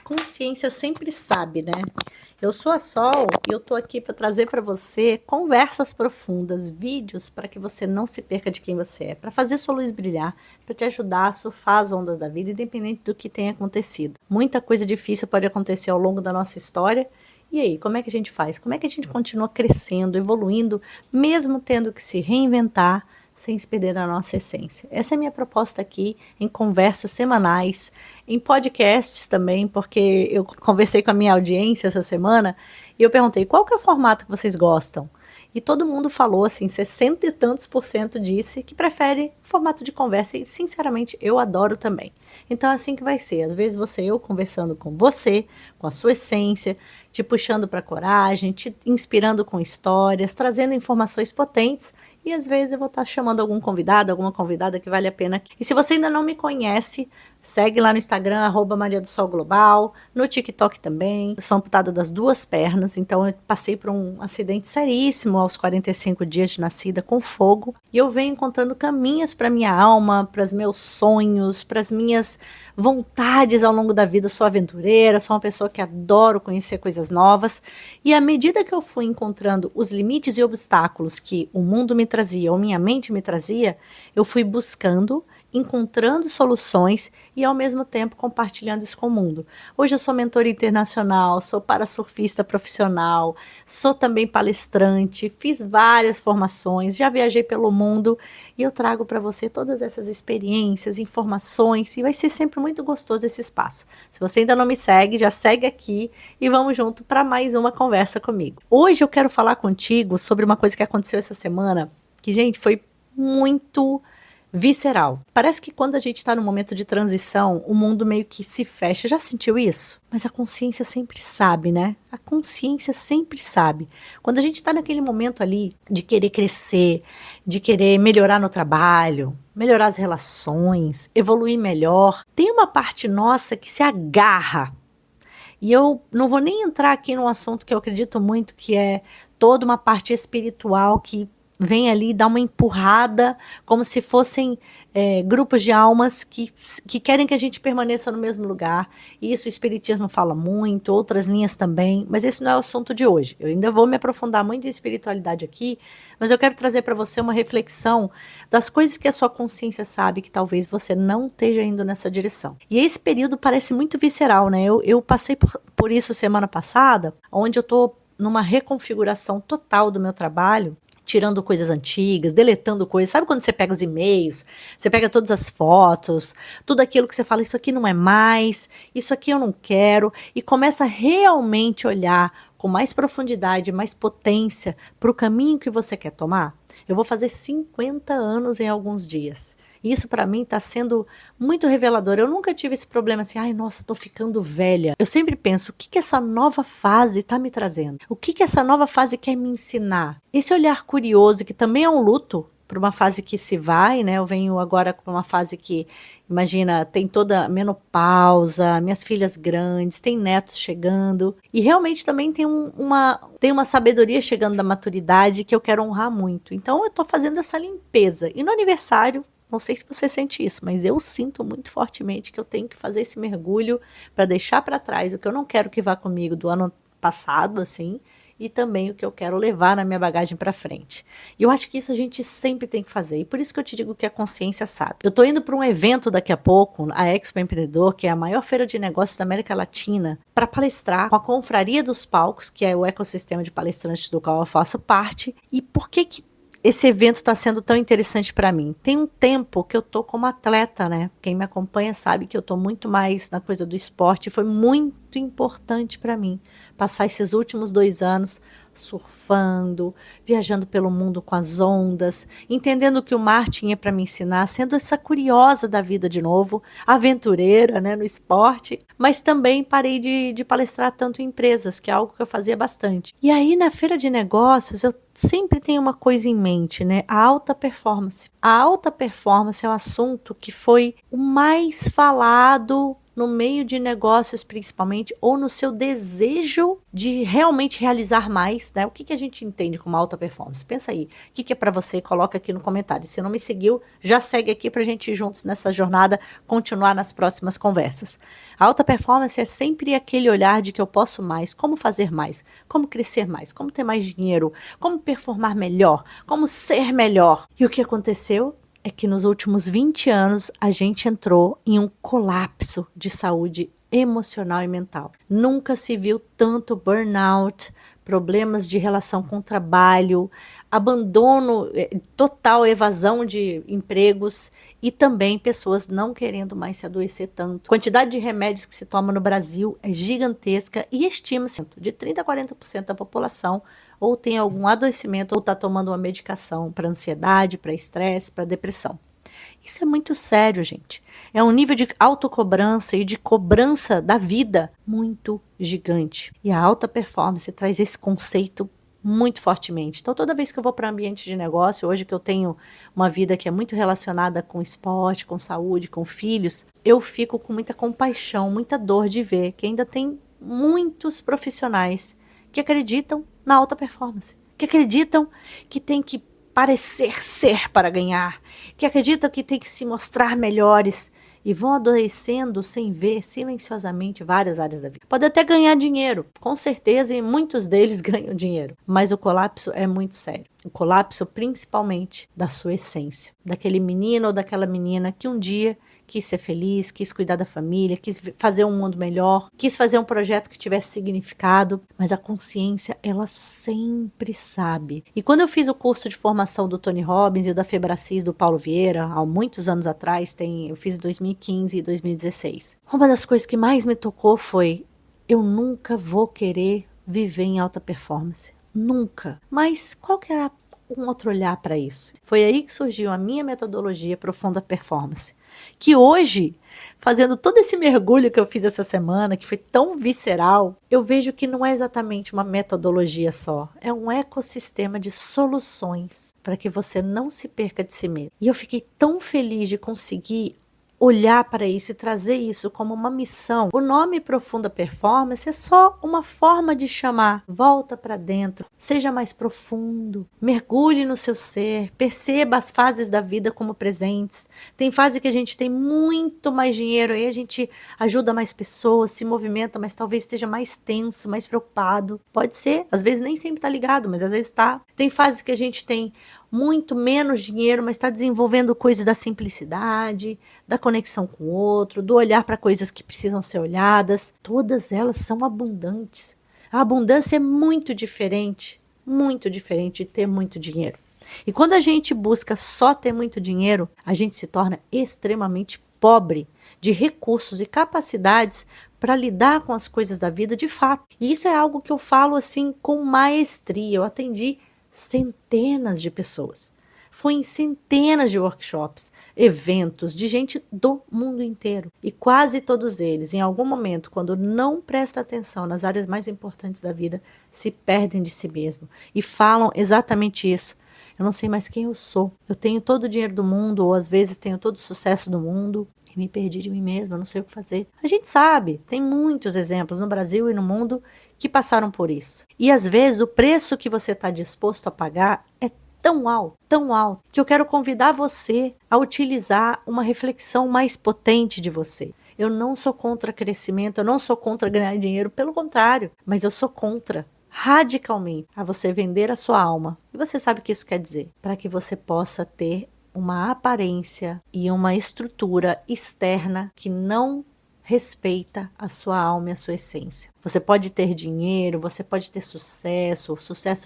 Consciência sempre sabe, né? Eu sou a Sol e eu tô aqui para trazer para você conversas profundas, vídeos para que você não se perca de quem você é, para fazer sua luz brilhar, para te ajudar a surfar as ondas da vida, independente do que tenha acontecido. Muita coisa difícil pode acontecer ao longo da nossa história. E aí, como é que a gente faz? Como é que a gente continua crescendo, evoluindo, mesmo tendo que se reinventar, sem se perder a nossa essência? Essa é a minha proposta aqui, em conversas semanais, em podcasts também, porque eu conversei com a minha audiência essa semana e eu perguntei qual que é o formato que vocês gostam. E todo mundo falou assim, 60 e tantos por cento disse que prefere formato de conversa e sinceramente eu adoro também. Então é assim que vai ser, às vezes você eu conversando com você, com a sua essência, te puxando para a coragem, te inspirando com histórias, trazendo informações potentes e às vezes eu vou estar chamando algum convidado, alguma convidada que vale a pena. E se você ainda não me conhece, segue lá no Instagram, @Maria do Sol Global, no TikTok também. Eu sou amputada das duas pernas, então eu passei por um acidente seríssimo aos 45 dias de nascida com fogo. E eu venho encontrando caminhos para minha alma, para os meus sonhos, para as minhas vontades ao longo da vida. Eu sou aventureira, sou uma pessoa que adoro conhecer coisas novas. E à medida que eu fui encontrando os limites e obstáculos que o mundo me trazia, ou minha mente me trazia, eu fui buscando, encontrando soluções e ao mesmo tempo compartilhando isso com o mundo. Hoje eu sou mentora internacional, sou parasurfista profissional, sou também palestrante, fiz várias formações, já viajei pelo mundo e eu trago para você todas essas experiências, informações e vai ser sempre muito gostoso esse espaço. Se você ainda não me segue, já segue aqui e vamos junto para mais uma conversa comigo. Hoje eu quero falar contigo sobre uma coisa que aconteceu essa semana que, gente, foi muito visceral. Parece que quando a gente está num momento de transição, o mundo meio que se fecha. Já sentiu isso? Mas a consciência sempre sabe, né? A consciência sempre sabe. Quando a gente está naquele momento ali de querer crescer, de querer melhorar no trabalho, melhorar as relações, evoluir melhor, tem uma parte nossa que se agarra. E eu não vou nem entrar aqui num assunto que eu acredito muito, que é toda uma parte espiritual que vem ali dar uma empurrada, como se fossem grupos de almas que querem que a gente permaneça no mesmo lugar. E isso o espiritismo fala muito, outras linhas também, mas esse não é o assunto de hoje. Eu ainda vou me aprofundar muito em espiritualidade aqui, mas eu quero trazer para você uma reflexão das coisas que a sua consciência sabe que talvez você não esteja indo nessa direção. E esse período parece muito visceral, né? Eu passei por isso semana passada, onde eu estou numa reconfiguração total do meu trabalho, tirando coisas antigas, deletando coisas. Sabe quando você pega os e-mails, você pega todas as fotos, tudo aquilo que você fala, isso aqui não é mais, isso aqui eu não quero, e começa a realmente olhar com mais profundidade, mais potência para o caminho que você quer tomar? Eu vou fazer 50 anos em alguns dias. Isso para mim está sendo muito revelador. Eu nunca tive esse problema assim, ai, nossa, estou ficando velha. Eu sempre penso, o que essa nova fase está me trazendo? O que essa nova fase quer me ensinar? Esse olhar curioso, que também é um luto, para uma fase que se vai, né? Eu venho agora para uma fase que, imagina, tem toda a menopausa, minhas filhas grandes, tem netos chegando, e realmente também tem uma sabedoria chegando da maturidade que eu quero honrar muito. Então eu estou fazendo essa limpeza. E no aniversário, não sei se você sente isso, mas eu sinto muito fortemente que eu tenho que fazer esse mergulho para deixar para trás o que eu não quero que vá comigo do ano passado, assim, e também o que eu quero levar na minha bagagem para frente. E eu acho que isso a gente sempre tem que fazer, e por isso que eu te digo que a consciência sabe. Eu estou indo para um evento daqui a pouco, a Expo Empreendedor, que é a maior feira de negócios da América Latina, para palestrar com a Confraria dos Palcos, que é o ecossistema de palestrantes do qual eu faço parte. E por que esse evento está sendo tão interessante para mim? Tem um tempo que eu tô como atleta, né? Quem me acompanha sabe que eu tô muito mais na coisa do esporte. Foi muito importante para mim passar esses últimos 2 anos surfando, viajando pelo mundo com as ondas, entendendo o que o mar tinha para me ensinar, sendo essa curiosa da vida de novo, aventureira, né, no esporte, mas também parei de palestrar tanto em empresas, que é algo que eu fazia bastante. E aí na feira de negócios eu sempre tenho uma coisa em mente, né? A alta performance. A alta performance é um assunto que foi o mais falado no meio de negócios principalmente, ou no seu desejo de realmente realizar mais, né? O que a gente entende como alta performance? Pensa aí, o que é para você? Coloca aqui no comentário. Se não me seguiu, já segue aqui para a gente ir juntos nessa jornada, continuar nas próximas conversas. A alta performance é sempre aquele olhar de que eu posso mais, como fazer mais, como crescer mais, como ter mais dinheiro, como performar melhor, como ser melhor. E o que aconteceu é que nos últimos 20 anos a gente entrou em um colapso de saúde emocional e mental. Nunca se viu tanto burnout, problemas de relação com o trabalho, abandono, total evasão de empregos e também pessoas não querendo mais se adoecer tanto. A quantidade de remédios que se toma no Brasil é gigantesca e estima-se de 30% a 40% da população ou tem algum adoecimento ou está tomando uma medicação para ansiedade, para estresse, para depressão. Isso é muito sério, gente. É um nível de autocobrança e de cobrança da vida muito gigante. E a alta performance traz esse conceito muito fortemente. Então, toda vez que eu vou para ambiente de negócio, hoje que eu tenho uma vida que é muito relacionada com esporte, com saúde, com filhos, eu fico com muita compaixão, muita dor de ver que ainda tem muitos profissionais que acreditam na alta performance, que acreditam que tem que parecer ser para ganhar, que acreditam que tem que se mostrar melhores e vão adoecendo sem ver silenciosamente várias áreas da vida. Pode até ganhar dinheiro, com certeza, e muitos deles ganham dinheiro, mas o colapso é muito sério. O colapso principalmente da sua essência, daquele menino ou daquela menina que um dia quis ser feliz, quis cuidar da família, quis fazer um mundo melhor, quis fazer um projeto que tivesse significado, mas a consciência, ela sempre sabe. E quando eu fiz o curso de formação do Tony Robbins e o da Febracis do Paulo Vieira, há muitos anos atrás, eu fiz em 2015 e 2016, uma das coisas que mais me tocou foi: eu nunca vou querer viver em alta performance. Nunca. Mas qual que é um outro olhar para isso? Foi aí que surgiu a minha metodologia Profunda Performance, que hoje, fazendo todo esse mergulho que eu fiz essa semana, que foi tão visceral, eu vejo que não é exatamente uma metodologia só, é um ecossistema de soluções para que você não se perca de si mesmo. E eu fiquei tão feliz de conseguir olhar para isso e trazer isso como uma missão. O nome Profunda Performance é só uma forma de chamar. Volta para dentro, seja mais profundo, mergulhe no seu ser, perceba as fases da vida como presentes. Tem fase que a gente tem muito mais dinheiro, aí a gente ajuda mais pessoas, se movimenta, mas talvez esteja mais tenso, mais preocupado. Pode ser, às vezes nem sempre está ligado, mas às vezes está. Tem fases que a gente tem muito menos dinheiro, mas está desenvolvendo coisas da simplicidade, da conexão com o outro, do olhar para coisas que precisam ser olhadas. Todas elas são abundantes. A abundância é muito diferente de ter muito dinheiro. E quando a gente busca só ter muito dinheiro, a gente se torna extremamente pobre de recursos e capacidades para lidar com as coisas da vida de fato. E isso é algo que eu falo assim com maestria. Eu atendi centenas de pessoas. Fui em centenas de workshops, eventos de gente do mundo inteiro. E quase todos eles, em algum momento, quando não presta atenção nas áreas mais importantes da vida, se perdem de si mesmo e falam exatamente isso. Eu não sei mais quem eu sou. Eu tenho todo o dinheiro do mundo, ou às vezes tenho todo o sucesso do mundo, e me perdi de mim mesma, eu não sei o que fazer. A gente sabe, tem muitos exemplos no Brasil e no mundo que passaram por isso. E às vezes o preço que você está disposto a pagar é tão alto, que eu quero convidar você a utilizar uma reflexão mais potente de você. Eu não sou contra crescimento, eu não sou contra ganhar dinheiro, pelo contrário, mas eu sou contra radicalmente a você vender a sua alma. E você sabe o que isso quer dizer? Para que você possa ter uma aparência e uma estrutura externa que não respeita a sua alma e a sua essência. Você pode ter dinheiro, você pode ter sucesso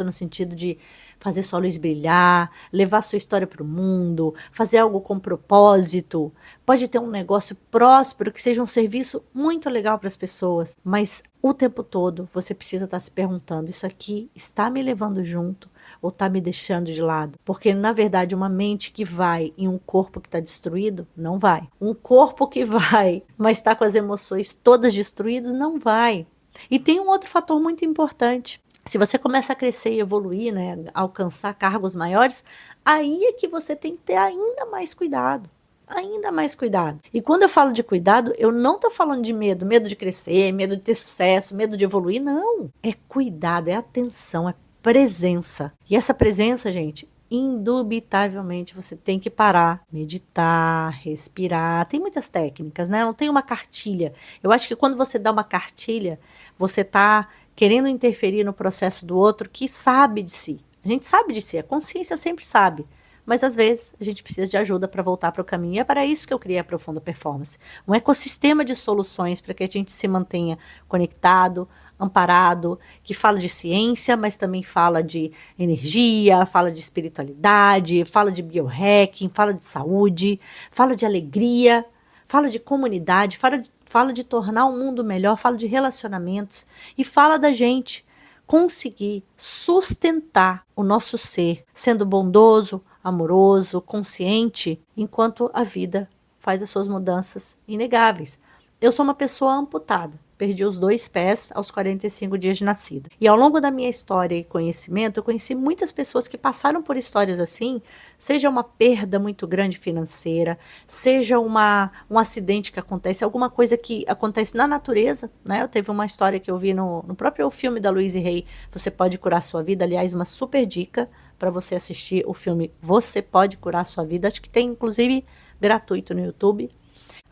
no sentido de fazer sua luz brilhar, levar sua história para o mundo, fazer algo com propósito, pode ter um negócio próspero que seja um serviço muito legal para as pessoas, mas o tempo todo você precisa estar se perguntando: isso aqui está me levando junto ou está me deixando de lado? Porque, na verdade, uma mente que vai em um corpo que está destruído, não vai. Um corpo que vai, mas está com as emoções todas destruídas, não vai. E tem um outro fator muito importante. Se você começa a crescer e evoluir, né, alcançar cargos maiores, aí é que você tem que ter ainda mais cuidado. ainda mais cuidado. E quando eu falo de cuidado, eu não tô falando de medo, medo de crescer, medo de ter sucesso, medo de evoluir, não. É cuidado, é atenção, é presença. E essa presença, gente, indubitavelmente você tem que parar, meditar, respirar. Tem muitas técnicas, né? Não tem uma cartilha. Eu acho que quando você dá uma cartilha, você tá querendo interferir no processo do outro que sabe de si. A gente sabe de si, a consciência sempre sabe. Mas às vezes a gente precisa de ajuda para voltar para o caminho. E é para isso que eu criei a Profunda Performance. Um ecossistema de soluções para que a gente se mantenha conectado, amparado, que fala de ciência, mas também fala de energia, fala de espiritualidade, fala de biohacking, fala de saúde, fala de alegria, fala de comunidade, fala de tornar o mundo melhor, fala de relacionamentos e fala da gente conseguir sustentar o nosso ser, sendo bondoso, amoroso, consciente, enquanto a vida faz as suas mudanças inegáveis. Eu sou uma pessoa amputada. Perdi os 2 pés aos 45 dias de nascida. E ao longo da minha história e conhecimento, eu conheci muitas pessoas que passaram por histórias assim, seja uma perda muito grande financeira, seja um acidente que acontece, alguma coisa que acontece na natureza, né? Eu teve uma história que eu vi no próprio filme da Louise Hay, Você Pode Curar a Sua Vida, aliás, uma super dica para você assistir o filme Você Pode Curar a Sua Vida, acho que tem inclusive gratuito no YouTube.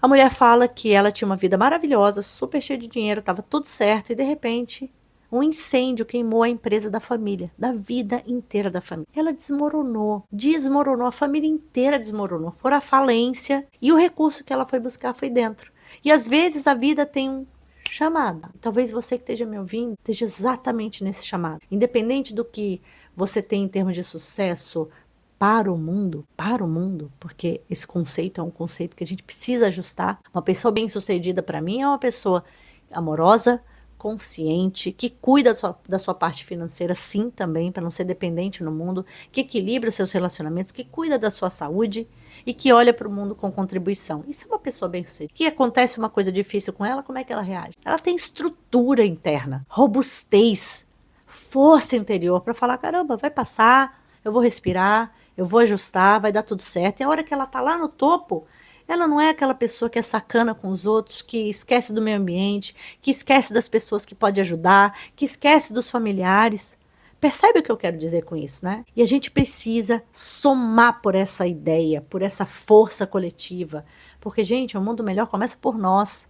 A mulher fala que ela tinha uma vida maravilhosa, super cheia de dinheiro, estava tudo certo, e de repente um incêndio queimou a empresa da família, da vida inteira da família. Ela desmoronou, a família inteira desmoronou, foi à falência e o recurso que ela foi buscar foi dentro. E às vezes a vida tem um chamado. Talvez você que esteja me ouvindo esteja exatamente nesse chamado. Independente do que você tem em termos de sucesso, para o mundo, porque esse conceito é um conceito que a gente precisa ajustar. Uma pessoa bem-sucedida para mim é uma pessoa amorosa, consciente, que cuida da sua parte financeira, sim, também, para não ser dependente no mundo, que equilibra os seus relacionamentos, que cuida da sua saúde e que olha para o mundo com contribuição. Isso é uma pessoa bem-sucedida. Que acontece uma coisa difícil com ela, como é que ela reage? Ela tem estrutura interna, robustez, força interior para falar, caramba, vai passar, eu vou respirar, eu vou ajustar, vai dar tudo certo. E a hora que ela está lá no topo, ela não é aquela pessoa que é sacana com os outros, que esquece do meio ambiente, que esquece das pessoas que pode ajudar, que esquece dos familiares. Percebe o que eu quero dizer com isso, né? E a gente precisa somar por essa ideia, por essa força coletiva. Porque, gente, o mundo melhor começa por nós.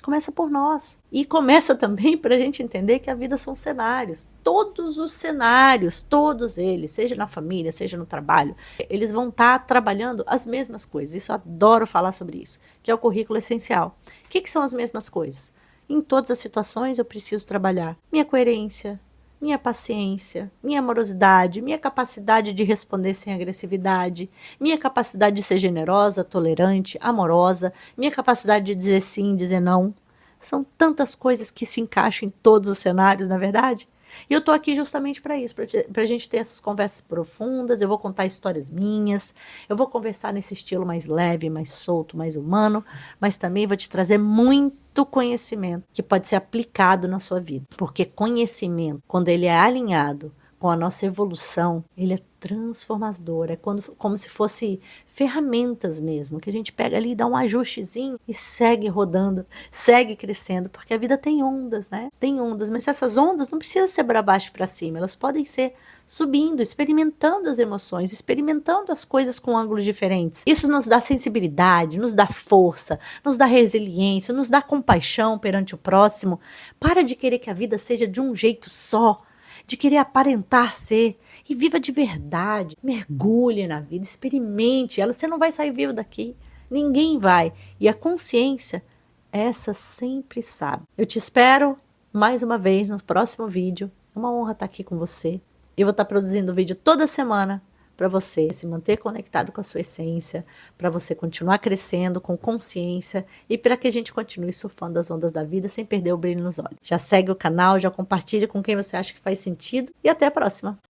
Começa por nós. E começa também para a gente entender que a vida são cenários. Todos os cenários, todos eles, seja na família, seja no trabalho, eles vão estar trabalhando as mesmas coisas. Isso eu adoro falar sobre isso, que é o currículo essencial. O que são as mesmas coisas? Em todas as situações eu preciso trabalhar minha coerência, minha paciência, minha amorosidade, minha capacidade de responder sem agressividade, minha capacidade de ser generosa, tolerante, amorosa, minha capacidade de dizer sim, dizer não. São tantas coisas que se encaixam em todos os cenários, na é verdade? E eu tô aqui justamente para isso, para a gente ter essas conversas profundas. Eu vou contar histórias minhas, eu vou conversar nesse estilo mais leve, mais solto, mais humano, mas também vou te trazer muito conhecimento que pode ser aplicado na sua vida. Porque conhecimento, quando ele é alinhado com a nossa evolução, ele é transformador, é como se fosse ferramentas mesmo, que a gente pega ali, dá um ajustezinho e segue rodando, segue crescendo, porque a vida tem ondas, né? Tem ondas, mas essas ondas não precisam ser para baixo e para cima, elas podem ser subindo, experimentando as emoções, experimentando as coisas com ângulos diferentes. Isso nos dá sensibilidade, nos dá força, nos dá resiliência, nos dá compaixão perante o próximo. Para de querer que a vida seja de um jeito só, de querer aparentar ser, e viva de verdade, mergulhe na vida, experimente ela, você não vai sair vivo daqui, ninguém vai, e a consciência, essa sempre sabe. Eu te espero mais uma vez no próximo vídeo, é uma honra estar aqui com você, eu vou estar produzindo vídeo toda semana, para você se manter conectado com a sua essência, para você continuar crescendo com consciência e para que a gente continue surfando as ondas da vida sem perder o brilho nos olhos. Já segue o canal, já compartilha com quem você acha que faz sentido e até a próxima!